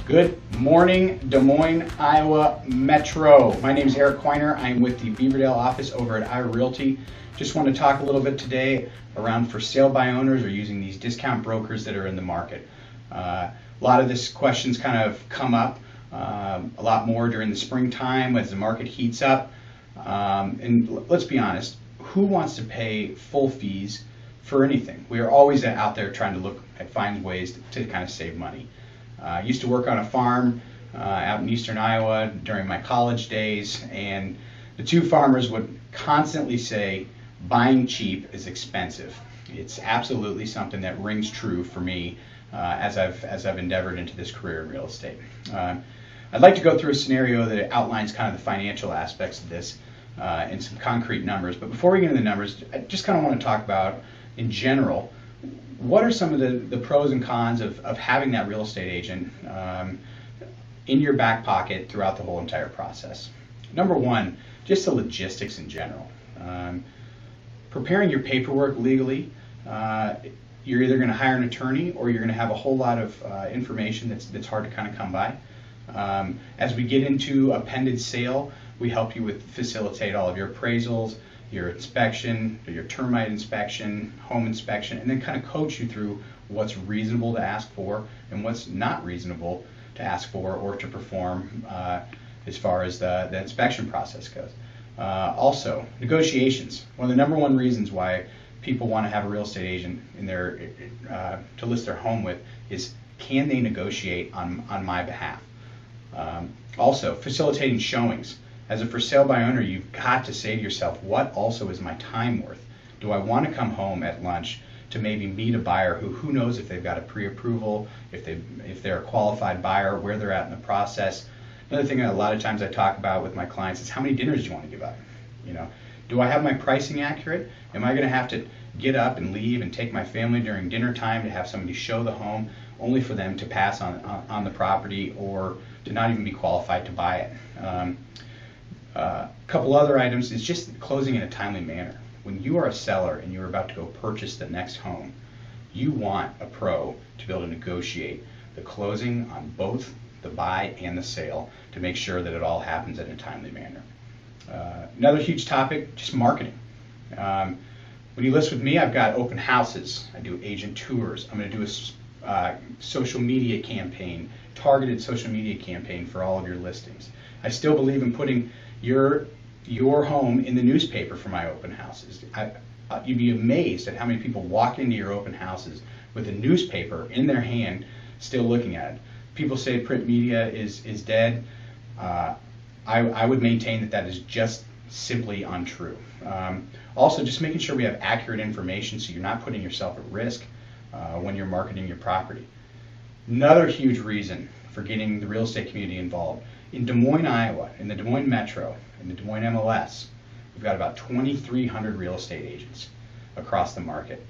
Good morning, Des Moines, Iowa Metro. My name is Eric Quiner. I'm with the Beaverdale office over at Iowa Realty. Just want to talk a little bit today around for sale by owners or using these discount brokers that are in the market. A lot of this questions kind of come up a lot more during the springtime as the market heats up. And let's be honest, who wants to pay full fees for anything? We are always out there trying to look at find ways to kind of save money. I used to work on a farm out in eastern Iowa during my college days, and the two farmers would constantly say, buying cheap is expensive. It's absolutely something that rings true for me as I've endeavored into this career in real estate. I'd like to go through a scenario that outlines kind of the financial aspects of this and some concrete numbers. But before we get into the numbers, I just kind of want to talk about, in general, what are some of the pros and cons of having that real estate agent in your back pocket throughout the whole entire process? Number one, just the logistics in general. Preparing your paperwork legally, you're either going to hire an attorney or you're going to have a whole lot of information that's hard to kind of come by. As we get into a pending sale, we help you facilitate all of your appraisals, your inspection, your termite inspection, home inspection, and then kind of coach you through what's reasonable to ask for and what's not reasonable to ask for or to perform as far as the inspection process goes. Also, negotiations. One of the number one reasons why people want to have a real estate agent in their to list their home with is, can they negotiate on my behalf? Also, facilitating showings. As a for sale by owner, you've got to say to yourself, what also is my time worth? Do I want to come home at lunch to maybe meet a buyer who knows if they've got a pre-approval, if they're a qualified buyer, where they're at in the process? Another thing that a lot of times I talk about with my clients is, how many dinners do you want to give up? You know, do I have my pricing accurate? Am I going to have to get up and leave and take my family during dinner time to have somebody show the home, only for them to pass on the property or to not even be qualified to buy it? A couple other items is just closing in a timely manner. When you are a seller and you're about to go purchase the next home, you want a pro to be able to negotiate the closing on both the buy and the sale to make sure that it all happens in a timely manner. Another huge topic, just marketing. When you list with me, I've got open houses. I do agent tours. I'm going to do a social media campaign, targeted social media campaign for all of your listings. I still believe in putting your home in the newspaper for my open houses. You'd be amazed at how many people walk into your open houses with a newspaper in their hand, still looking at it. People say print media is dead. I would maintain that is just simply untrue. Also, just making sure we have accurate information so you're not putting yourself at risk when you're marketing your property. Another huge reason for getting the real estate community involved. In Des Moines, Iowa, in the Des Moines Metro, in the Des Moines MLS, we've got about 2,300 real estate agents across the market.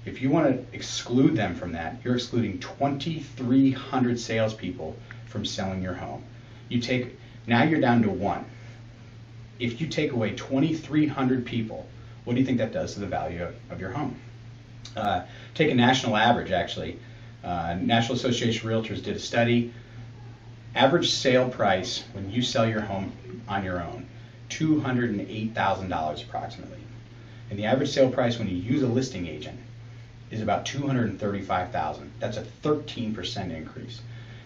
If you want to exclude them from that, you're excluding 2,300 salespeople from selling your home. Now you're down to one. If you take away 2,300 people, what do you think that does to the value of your home? Take a national average, actually. National Association of Realtors did a study. Average sale price when you sell your home on your own, $208,000 approximately. And the average sale price when you use a listing agent is about $235,000. That's a 13% increase.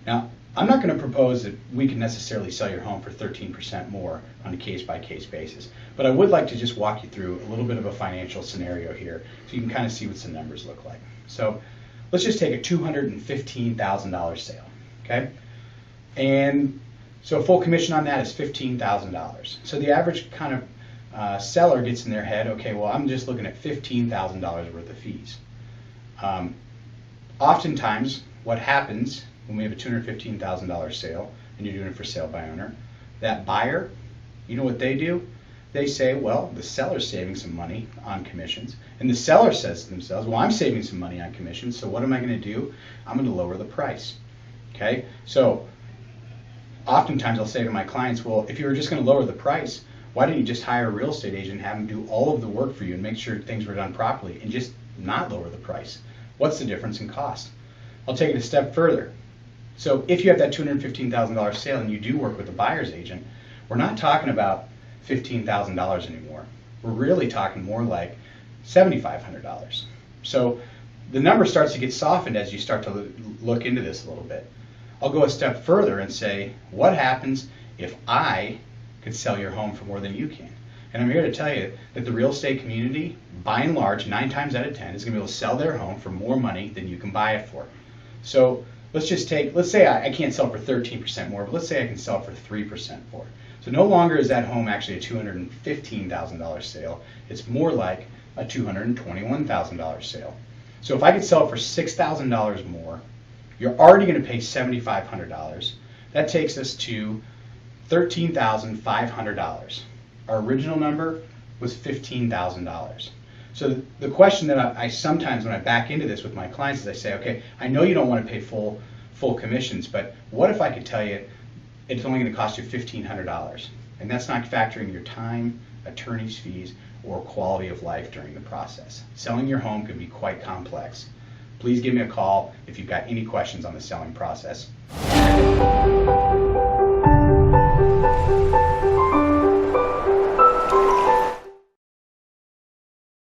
Now, I'm not going to propose that we can necessarily sell your home for 13% more on a case-by-case basis, but I would like to just walk you through a little bit of a financial scenario here so you can kind of see what some numbers look like. So let's just take a $215,000 sale, okay? And so full commission on that is $15,000. So the average kind of seller gets in their head, okay, well, I'm just looking at $15,000 worth of fees. Oftentimes, what happens when we have a $215,000 sale and you're doing it for sale by owner, that buyer, you know what they do? They say, well, the seller's saving some money on commissions. And the seller says to themselves, well, I'm saving some money on commissions, so what am I going to do? I'm going to lower the price. Okay? So oftentimes I'll say to my clients, well, if you were just going to lower the price, why don't you just hire a real estate agent and have them do all of the work for you and make sure things were done properly and just not lower the price? What's the difference in cost? I'll take it a step further. So if you have that $215,000 sale and you do work with a buyer's agent, we're not talking about $15,000 anymore. We're really talking more like $7,500. So the number starts to get softened as you start to look into this a little bit. I'll go a step further and say, what happens if I could sell your home for more than you can? And I'm here to tell you that the real estate community, by and large, 9 times out of 10, is going to be able to sell their home for more money than you can buy it for. So let's say I can't sell for 13% more, but let's say I can sell for 3% more. So no longer is that home actually a $215,000 sale. It's more like a $221,000 sale. So if I could sell it for $6,000 more, you're already going to pay $7,500. That takes us to $13,500. Our original number was $15,000. So the question that I sometimes, when I back into this with my clients, is I say, okay, I know you don't want to pay full commissions, but what if I could tell you it's only going to cost you $1,500? And that's not factoring your time, attorney's fees, or quality of life during the process. Selling your home can be quite complex. Please give me a call if you've got any questions on the selling process.